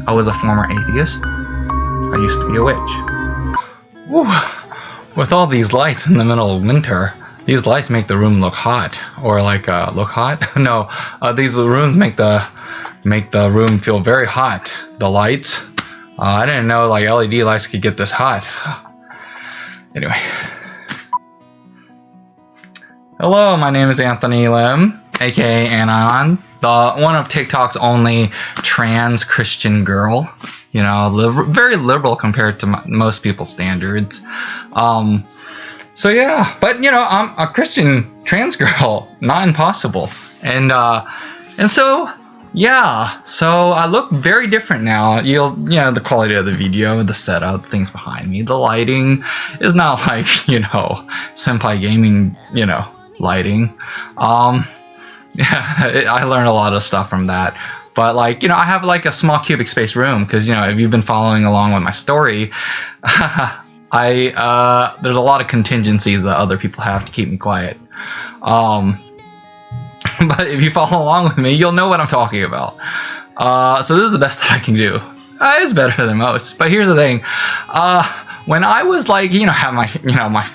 I was a former atheist. I used to be a witch. Woo. With all these lights in the middle of winter, these lights make the room look hot. Or like, look hot? No, these rooms make the room feel very hot. The lights. I didn't know like LED lights could get this hot. Anyway. Hello, my name is Anthony Lim, aka Anon, one of TikTok's only trans Christian girl. You know, very liberal compared to most people's standards. So yeah, but you know, I'm a Christian trans girl, not impossible. And so yeah, so I look very different now. You know, the quality of the video, the setup, things behind me, the lighting is not like, you know, senpai gaming, you know, lighting. Yeah, I learned a lot of stuff from that. But like, you know, I have like a small cubic space room because, you know, if you've been following along with my story, there's a lot of contingencies that other people have to keep me quiet. But if you follow along with me, you'll know what I'm talking about. So this is the best that I can do. It's better than most. But here's the thing. When I was like, you know, have my, you know, my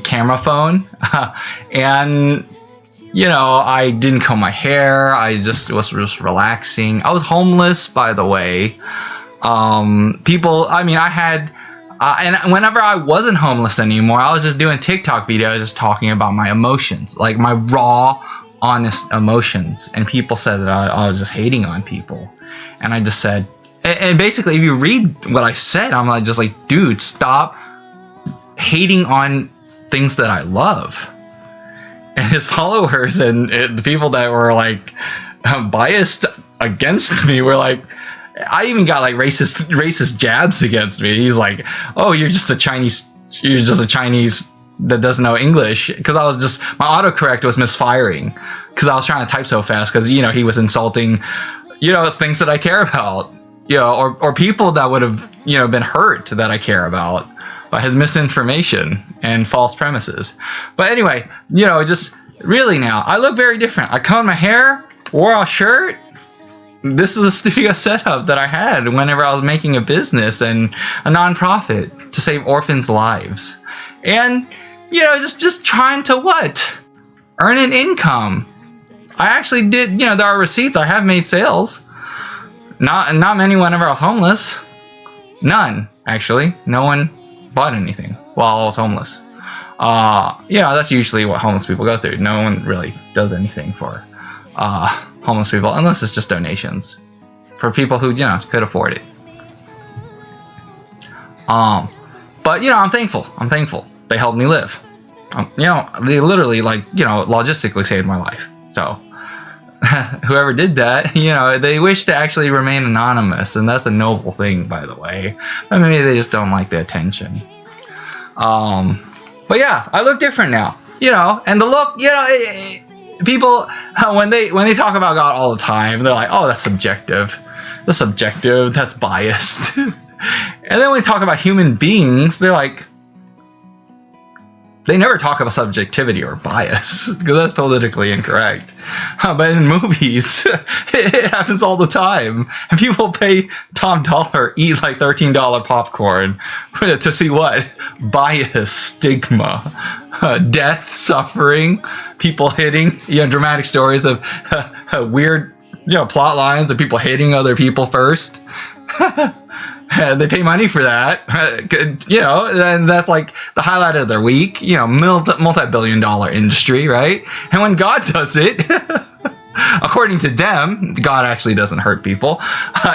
camera phone, and you know, I didn't comb my hair. I just was just relaxing. I was homeless, by the way. People, I mean, I had, and whenever I wasn't homeless anymore, I was just doing TikTok videos, just talking about my emotions, like my raw, honest emotions. And people said that I was just hating on people. And I just said, and basically, if you read what I said, I'm like, just like, dude, stop hating on things that I love. And his followers and the people that were like biased against me were like, I even got like racist jabs against me. He's like, oh, you're just a Chinese that doesn't know English. Because I was just, my autocorrect was misfiring because I was trying to type so fast because, you know, he was insulting, you know, it's things that I care about, you know, or people that would have, you know, been hurt that I care about by his misinformation and false premises. But anyway, you know, just really now, I look very different. I combed my hair, wore a shirt. This is the studio setup that I had whenever I was making a business and a nonprofit to save orphans' lives. And, you know, just trying to what? Earn an income. I actually did, you know, there are receipts. I have made sales. Not many whenever I was homeless. None, actually. No one bought anything while I was homeless. You know, that's usually what homeless people go through. No one really does anything for homeless people unless it's just donations for people who, you know, could afford it. But you know, I'm thankful. They helped me live. You know, they literally, like, you know, logistically saved my life. So whoever did that, you know, they wish to actually remain anonymous, and that's a noble thing, by the way. But maybe they just don't like the attention. But yeah, I look different now, you know, and the look, you know, people, when they talk about God all the time, they're like, oh, that's subjective. That's subjective. That's biased. And then when we talk about human beings, they're like, they never talk about subjectivity or bias because that's politically incorrect. But in movies, it happens all the time. And people pay top dollar, eat like $13 popcorn to see what? Bias, stigma, death, suffering, people hitting, you know, dramatic stories of weird, you know, plot lines of people hitting other people first. They pay money for that, you know, and that's like the highlight of their week, you know, multi-billion-dollar industry, right? And when God does it, according to them, God actually doesn't hurt people,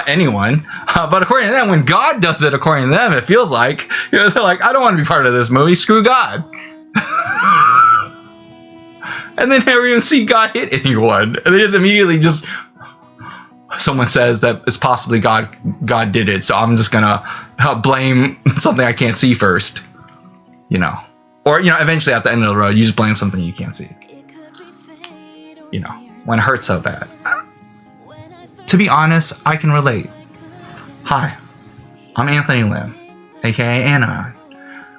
anyone. But according to them, when God does it, according to them, it feels like, you know, they're like, I don't want to be part of this movie, screw God. And they never even see God hit anyone. And they just immediately just, someone says that it's possibly God did it, so I'm just gonna blame something I can't see first, you know, or, you know, eventually at the end of the road you just blame something you can't see, you know, when it hurts so bad. To be honest, I can relate. Hi, I'm Anthony Lim, aka Anon.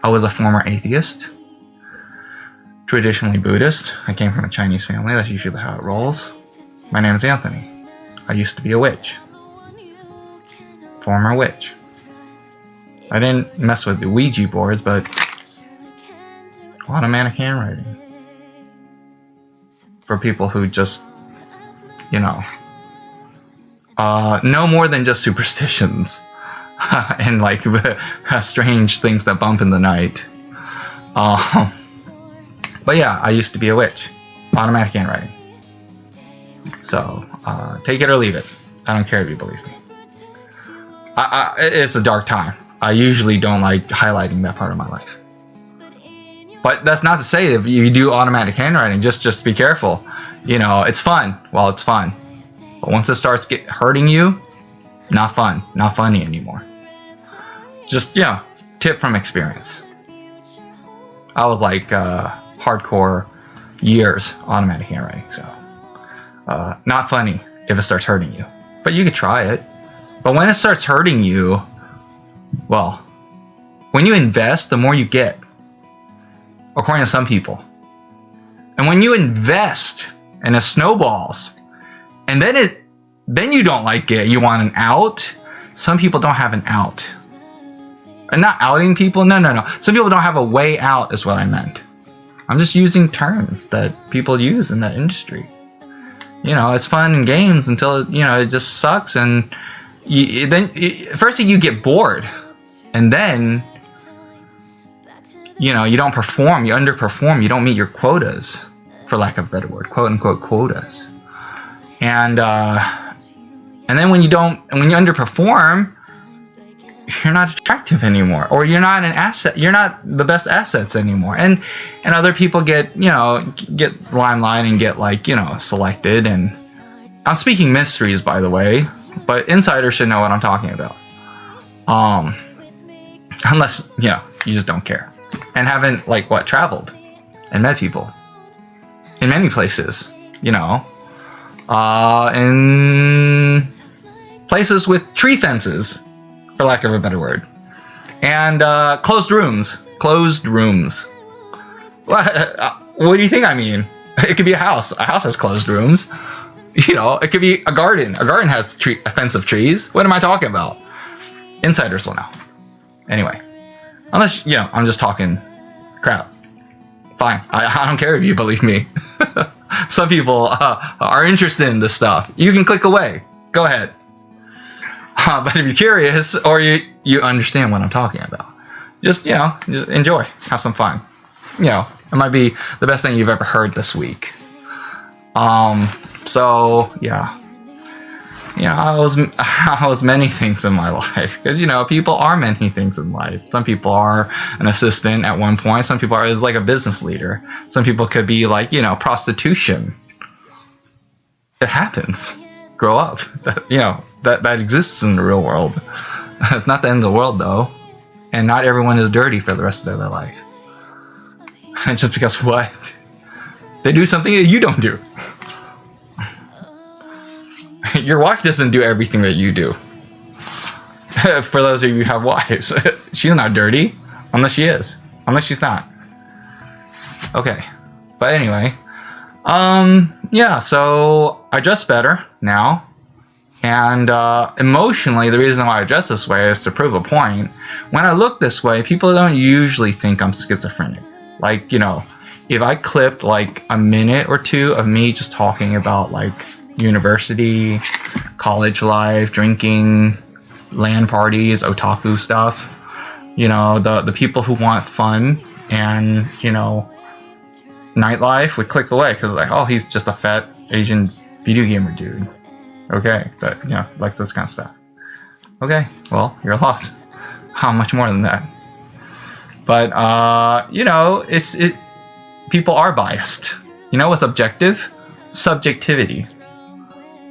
I was a former atheist, traditionally Buddhist. I came from a Chinese family. That's usually how it rolls. My name is Anthony. I used to be a witch. Former witch. I didn't mess with the Ouija boards, but automatic handwriting. For people who just, you know more than just superstitions and like strange things that bump in the night. But yeah, I used to be a witch. Automatic handwriting. So take it or leave it. I don't care if you believe me. It's a dark time. I usually don't like highlighting that part of my life. But that's not to say if you do automatic handwriting, just be careful. It's fun. Well, it's fun. But once it starts hurting you, not fun. Not funny anymore. Just, tip from experience. I was like hardcore years automatic handwriting. So not funny if it starts hurting you. But you could try it. But when it starts hurting you, well, when you invest, the more you get. According to some people. And when you invest and it snowballs, and then you don't like it, you want an out. Some people don't have an out. I'm not outing people. No. Some people don't have a way out is what I meant. I'm just using terms that people use in that industry. It's fun in games until, it just sucks. And first you get bored. And then, you don't perform. You underperform. You don't meet your quotas, for lack of a better word. Quote unquote quotas. And then when you underperform, you're not attractive anymore, or you're not an asset. You're not the best assets anymore. And other people get limelight and get selected. And I'm speaking mysteries, by the way, but insiders should know what I'm talking about. Unless you just don't care and haven't traveled and met people in many places. In places with tree fences, for lack of a better word, and closed rooms. What do you think I mean? It could be a house. A house has closed rooms. It could be a garden. A garden has a fence of trees. What am I talking about? Insiders will know. Anyway, unless I'm just talking crap. Fine. I don't care if you believe me. Some people are interested in this stuff. You can click away. Go ahead. But if you're curious or you understand what I'm talking about, just enjoy. Have some fun. It might be the best thing you've ever heard this week. So yeah. I was many things in my life, because people are many things in life. Some people are an assistant at one point. Some people are like a business leader. Some people could be prostitution. It happens. Grow up. That exists in the real world. It's not the end of the world though, and not everyone is dirty for the rest of their life. And just because what? They do something that you don't do. Your wife doesn't do everything that you do. For those of you who have wives, she's not dirty, unless she is. Unless she's not. Okay, but anyway, yeah. So I dress better now, and emotionally, the reason why I dress this way is to prove a point. When I look this way, people don't usually think I'm schizophrenic. If I clipped a minute or two of me just talking about university, college life, drinking, LAN parties, otaku stuff, the people who want fun and nightlife would click away because oh, he's just a fat Asian video gamer dude. Okay, but likes this kind of stuff. Okay, well, you're lost. How much more than that? But people are biased. What's objective? Subjectivity.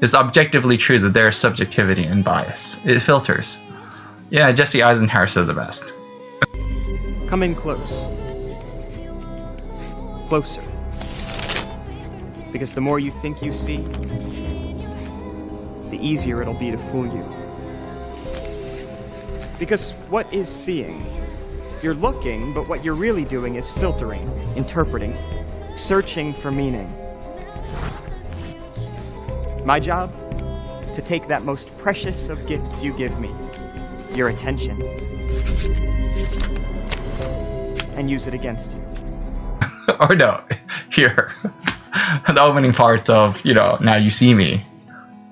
It's objectively true that there is subjectivity and bias. It filters. Yeah, Jesse Eisenhower says it best. Come in close. Closer. Because the more you think you see, the easier it'll be to fool you. Because what is seeing? You're looking, but what you're really doing is filtering, interpreting, searching for meaning. My job? To take that most precious of gifts you give me, your attention and use it against you. Or no, here. The opening parts of, now you see me.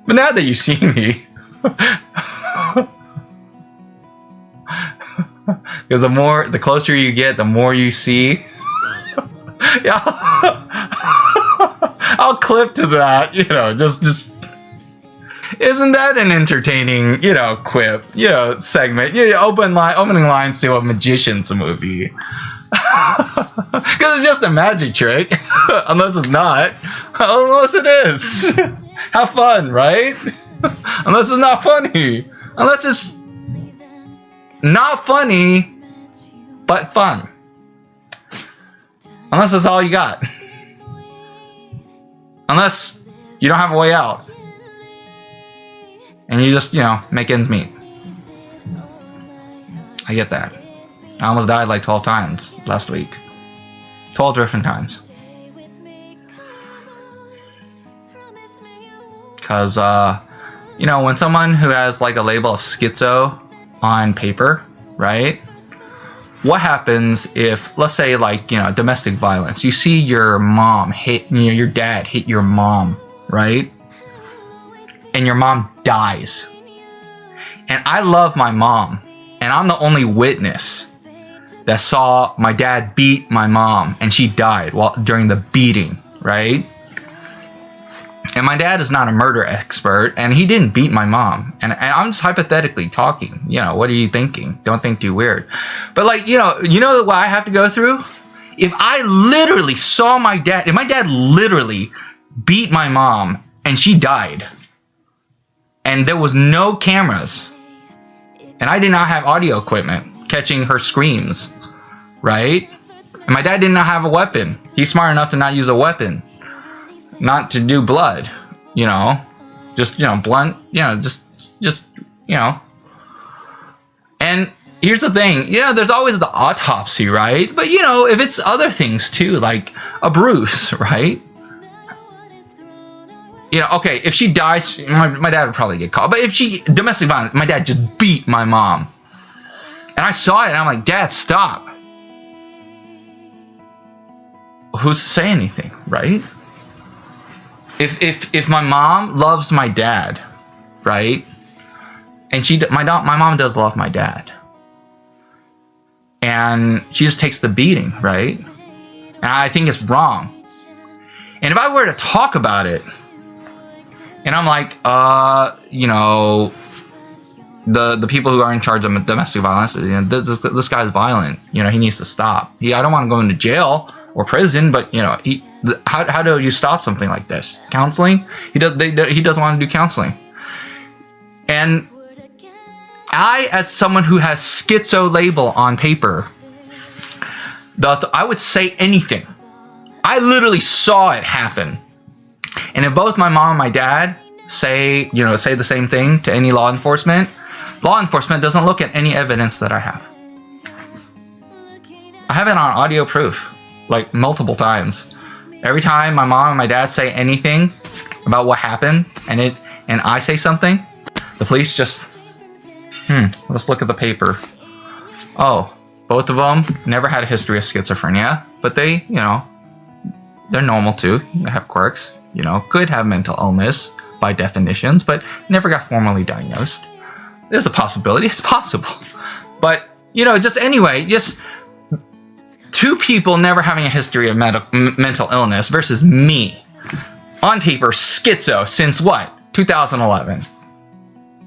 But now that you see me, because the closer you get, the more you see. Yeah, I'll clip to that. Just. Isn't that an entertaining, quip, segment? Opening lines to a magician's movie. Because it's just a magic trick, unless it's not. Unless it is. Have fun, right? Unless it's not funny. Unless it's not funny, but fun. Unless that's all you got. Unless you don't have a way out. And you just, make ends meet. I get that. I almost died like 12 times last week. 12 different times. Because, when someone who has like a label of schizo on paper, right? What happens if, let's say, like, domestic violence, you see your mom hit, your dad hit your mom, right? And your mom dies. And I love my mom, and I'm the only witness that saw my dad beat my mom, and she died during the beating, right? And my dad is not a murder expert, and he didn't beat my mom. And I'm just hypothetically talking. What are you thinking? Don't think too weird. But like, you know what I have to go through? If I literally saw my dad, if my dad literally beat my mom and she died, and there was no cameras, and I did not have audio equipment catching her screams, right? And my dad did not have a weapon. He's smart enough to not use a weapon. Not to do blood, just, blunt, just. And here's the thing, there's always the autopsy, right? But, if it's other things too, like a bruise, right? Okay, if she dies, my dad would probably get caught. But if domestic violence, my dad just beat my mom. And I saw it and I'm like, Dad, stop. Who's to say anything, right? If my mom loves my dad, right? And my mom does love my dad. And she just takes the beating, right? And I think it's wrong. And if I were to talk about it, and I'm like, the people who are in charge of domestic violence, this guy's violent. He needs to stop. I don't want to go into jail or prison, but how do you stop something like this? Counseling? He doesn't want to do counseling. And I, as someone who has schizo label on paper, I would say anything. I literally saw it happen. And if both my mom and my dad say the same thing to any law enforcement doesn't look at any evidence that I have. I have it on audio proof, like multiple times. Every time my mom and my dad say anything about what happened, and I say something, the police just, let's look at the paper. Oh, both of them never had a history of schizophrenia, but they, they're normal too. They have quirks, could have mental illness by definitions, but never got formally diagnosed. There's a possibility. It's possible. But, just two people never having a history of mental illness versus me. On paper, schizo since what? 2011.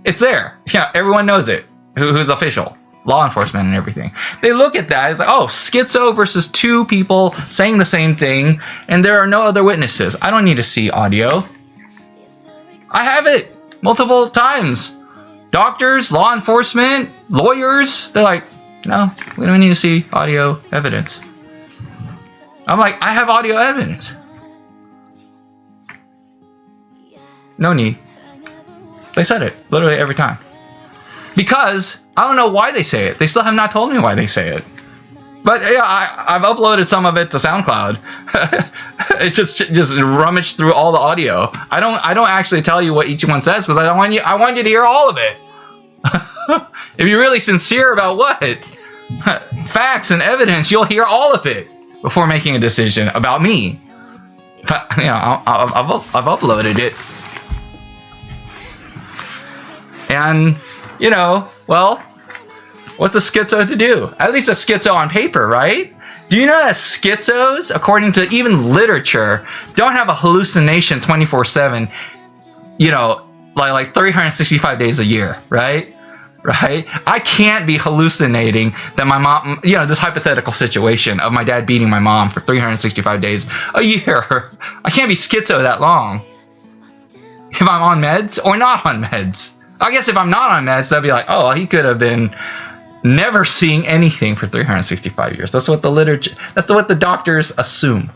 It's there. Yeah, everyone knows it. Who's official. Law enforcement and everything. They look at that. It's like, oh, schizo versus two people saying the same thing, and there are no other witnesses. I don't need to see audio. I have it multiple times. Doctors, law enforcement, lawyers, they're like, no, we don't need to see audio evidence. I'm like, I have audio evidence. No need. They said it literally every time. Because I don't know why they say it. They still have not told me why they say it. But yeah, I've uploaded some of it to SoundCloud. It's just rummage through all the audio. I don't actually tell you what each one says because I want you to hear all of it. If you're really sincere about what? Facts and evidence, you'll hear all of it before making a decision about me. But, you know, I've uploaded it. And, you know, well, what's a schizo to do? At least a schizo on paper, right? Do you know that schizos, according to even literature, don't have a hallucination 24/7, you know, like 365 days a year, right? Right? I can't be hallucinating that my mom, you know, this hypothetical situation of my dad beating my mom for 365 days a year. I can't be schizo that long. If I'm on meds or not on meds. I guess if I'm not on meds, that'd be like, oh, he could have been never seeing anything for 365 years. That's what the literature, that's what the doctors assume.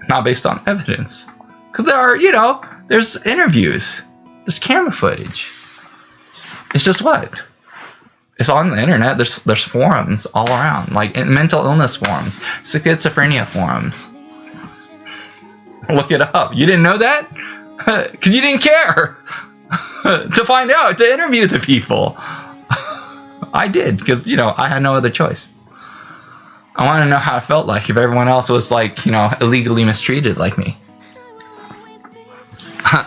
Not based on evidence. Because there are, you know, there's interviews. There's camera footage. It's just what? It's on the internet. There's forums all around, like mental illness forums, schizophrenia forums. Look it up. You didn't know that? Because you didn't care to find out, to interview the people. I did, because, you know, I had no other choice. I wanted to know how it felt like if everyone else was, like, you know, illegally mistreated like me.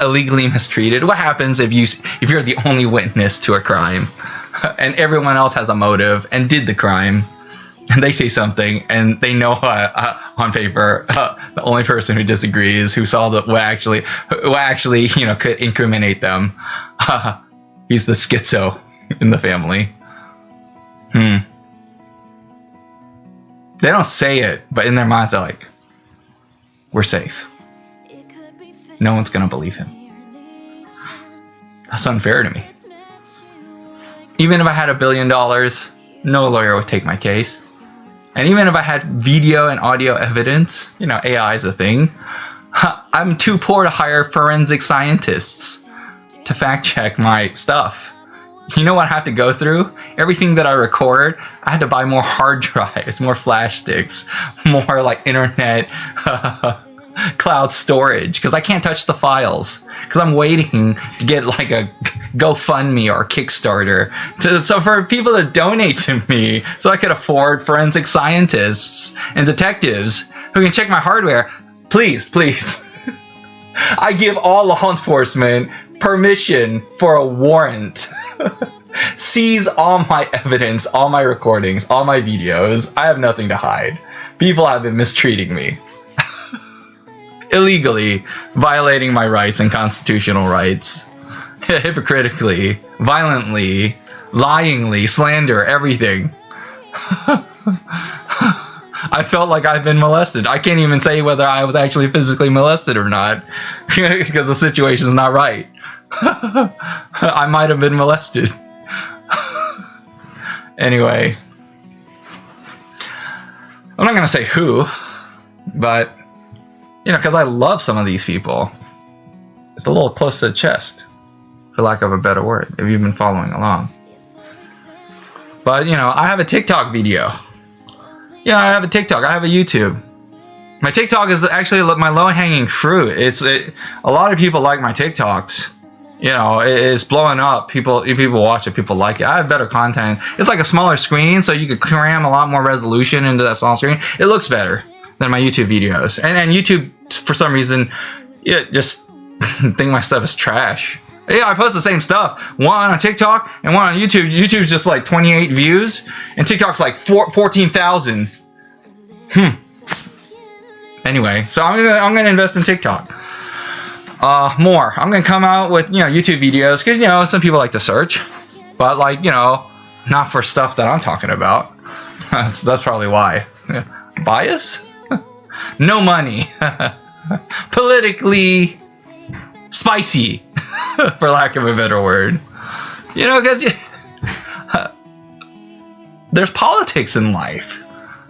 Illegally mistreated. What happens if you're the only witness to a crime and everyone else has a motive and did the crime, and they say something and they know on paper the only person who disagrees, who saw what actually you know could incriminate them, he's the schizo in the family. They don't say it, but in their minds they're like, we're safe. No one's gonna believe him. That's unfair to me. Even if I had $1 billion, no lawyer would take my case. And even if I had video and audio evidence, you know, AI is a thing, I'm too poor to hire forensic scientists to fact check my stuff. You know what I have to go through? Everything that I record, I had to buy more hard drives, more flash sticks, more like internet cloud storage, because I can't touch the files, because I'm waiting to get like a GoFundMe or Kickstarter so for people to donate to me so I could afford forensic scientists and detectives who can check my hardware. Please I give all law enforcement permission for a warrant. Seize all my evidence, all my recordings, all my videos. I have nothing to hide. People have been mistreating me. Illegally violating my rights and constitutional rights. Hypocritically, violently, lyingly, slander, everything. I felt like I've been molested. I can't even say whether I was actually physically molested or not because the situation's not right. I might have been molested. Anyway, I'm not gonna say who, but you know, because I love some of these people. It's a little close to the chest, for lack of a better word, if you've been following along. But, you know, I have a TikTok video. Yeah, I have a TikTok. I have a YouTube. My TikTok is actually my low-hanging fruit. A lot of people like my TikToks. You know, it's blowing up. People watch it. People like it. I have better content. It's like a smaller screen, so you could cram a lot more resolution into that small screen. It looks better than my YouTube videos. And YouTube, for some reason, just think my stuff is trash. Yeah, I post the same stuff. One on TikTok and one on YouTube. YouTube's just like 28 views, and TikTok's like 14,000. Anyway, so I'm gonna invest in TikTok. More. I'm gonna come out with, you know, YouTube videos, because, you know, some people like to search, but, like, you know, not for stuff that I'm talking about. That's probably why. Bias? No money. Politically spicy, for lack of a better word. You know, because there's politics in life.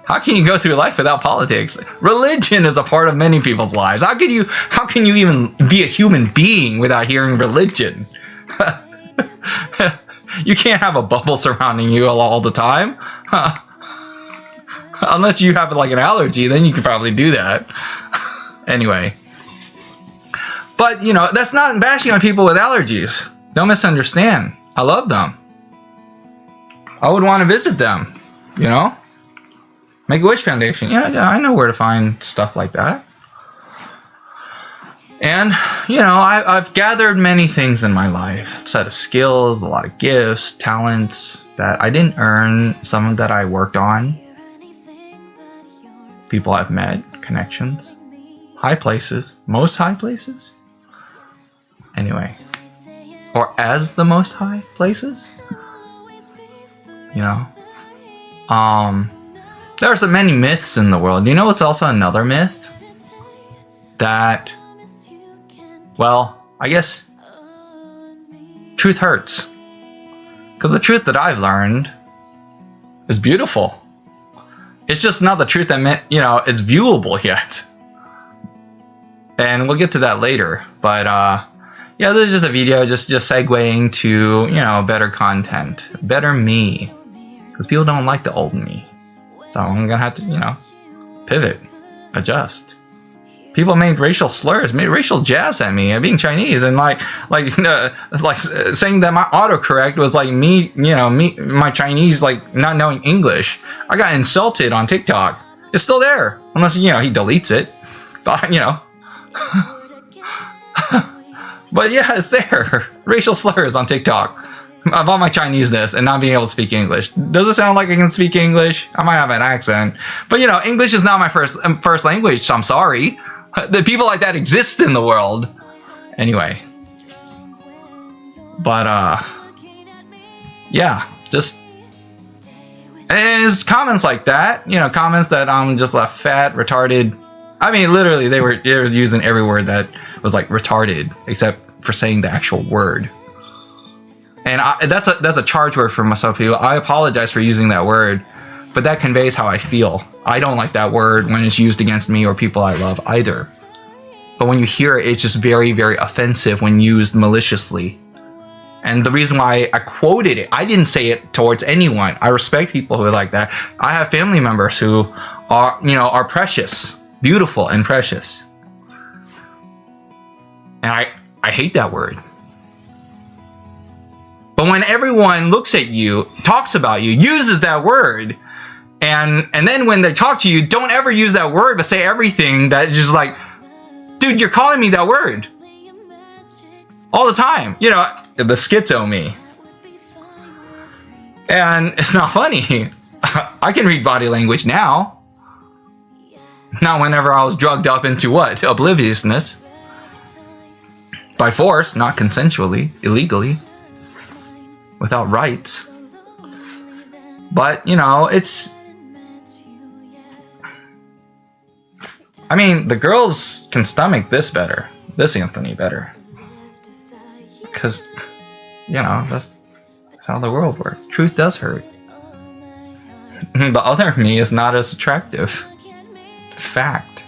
How can you go through life without politics? Religion is a part of many people's lives. How can you even be a human being without hearing religion? You can't have a bubble surrounding you all the time. Unless you have like an allergy, then you could probably do that. Anyway. But, you know, that's not bashing on people with allergies. Don't misunderstand. I love them. I would want to visit them, you know? Make-A-Wish Foundation. Yeah, I know where to find stuff like that. And, you know, I've gathered many things in my life. A set of skills, a lot of gifts, talents that I didn't earn, some that I worked on. People I've met, connections, high places, most high places. Anyway, or as the most high places, you know. There are so many myths in the world. You know what's also another myth? That, well, I guess truth hurts. Because the truth that I've learned is beautiful. It's just not the truth that meant, you know, it's viewable yet. And we'll get to that later. But, yeah, this is just a video just segueing to, you know, better content. Better me. Because people don't like the old me. So I'm going to have to, you know, pivot. Adjust. People made racial slurs, made racial jabs at me, at being Chinese, and like saying that my autocorrect was like me, you know, my Chinese, like not knowing English. I got insulted on TikTok. It's still there, unless, you know, he deletes it. But, you know, but yeah, it's there. Racial slurs on TikTok about my Chineseness and not being able to speak English. Does it sound like I can speak English? I might have an accent, but you know, English is not my first language. So I'm sorry. The people like that exist in the world. Anyway, but yeah, just, and it's comments like that, you know, comments that I'm just a fat, retarded. I mean, literally, they were using every word that was like retarded, except for saying the actual word. And that's a charge word for some people. I apologize for using that word, but that conveys how I feel. I don't like that word when it's used against me or people I love either. But when you hear it, it's just very, very offensive when used maliciously. And the reason why I quoted it, I didn't say it towards anyone. I respect people who are like that. I have family members who are, you know, are precious, beautiful and precious. And I hate that word. But when everyone looks at you, talks about you, uses that word, and then when they talk to you, don't ever use that word, but say everything that is just like, dude, you're calling me that word all the time. You know, the schizo me. And it's not funny. I can read body language now. Not whenever I was drugged up into what? Obliviousness. By force, not consensually, illegally. Without rights. But, you know, it's... I mean, the girls can stomach this better. This Anthony better. Because, you know, that's how the world works. Truth does hurt. The other me is not as attractive. Fact.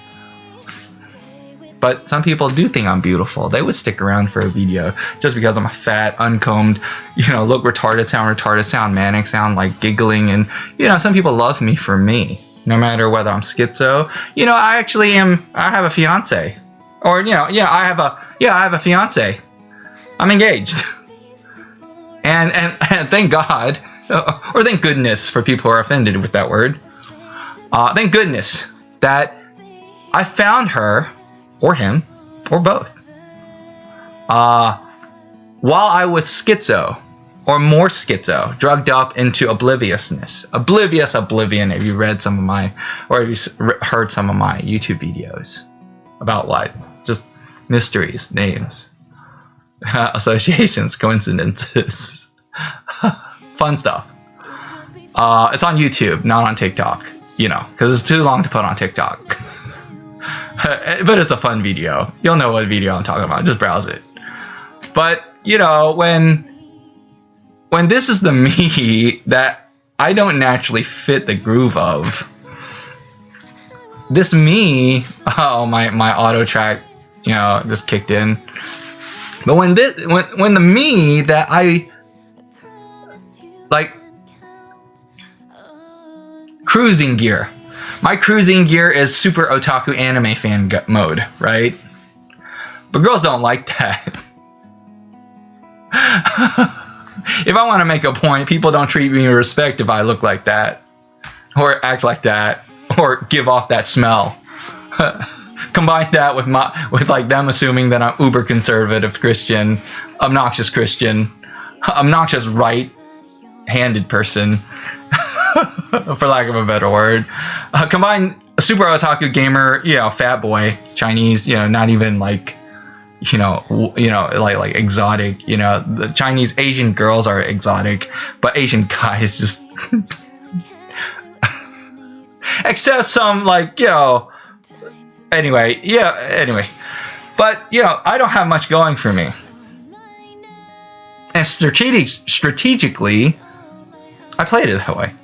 But some people do think I'm beautiful. They would stick around for a video just because I'm a fat, uncombed, you know, look retarded, sound manic, sound like giggling. And, you know, some people love me for me. No matter whether I'm schizo. You know, I actually am, I have a fiance. Or, you know, yeah, I have a fiance. I'm engaged. And thank God, or thank goodness for people who are offended with that word. Thank goodness that I found her, or him, or both, while I was schizo, or more schizo, drugged up into obliviousness. Oblivion, if you read some of my, or if you heard some of my YouTube videos. About what? Just mysteries, names, associations, coincidences, fun stuff. It's on YouTube, not on TikTok, you know, because it's too long to put on TikTok. But it's a fun video. You'll know what video I'm talking about. Just browse it. But, you know, when this is the me that I don't naturally fit the groove of, this me, oh, my auto track, you know, just kicked in. But when the me that I like, cruising gear. My cruising gear is super otaku anime fan mode, right? But girls don't like that. if I want to make a point, people don't treat me with respect if I look like that, or act like that, or give off that smell. Combine that with like them assuming that I'm uber conservative Christian, obnoxious right-handed person, for lack of a better word. Combine a super otaku gamer, fat boy, Chinese, not even like, like exotic. The Chinese Asian girls are exotic, but Asian guys just, except some like Anyway, but I don't have much going for me, and strategically, I played it that way.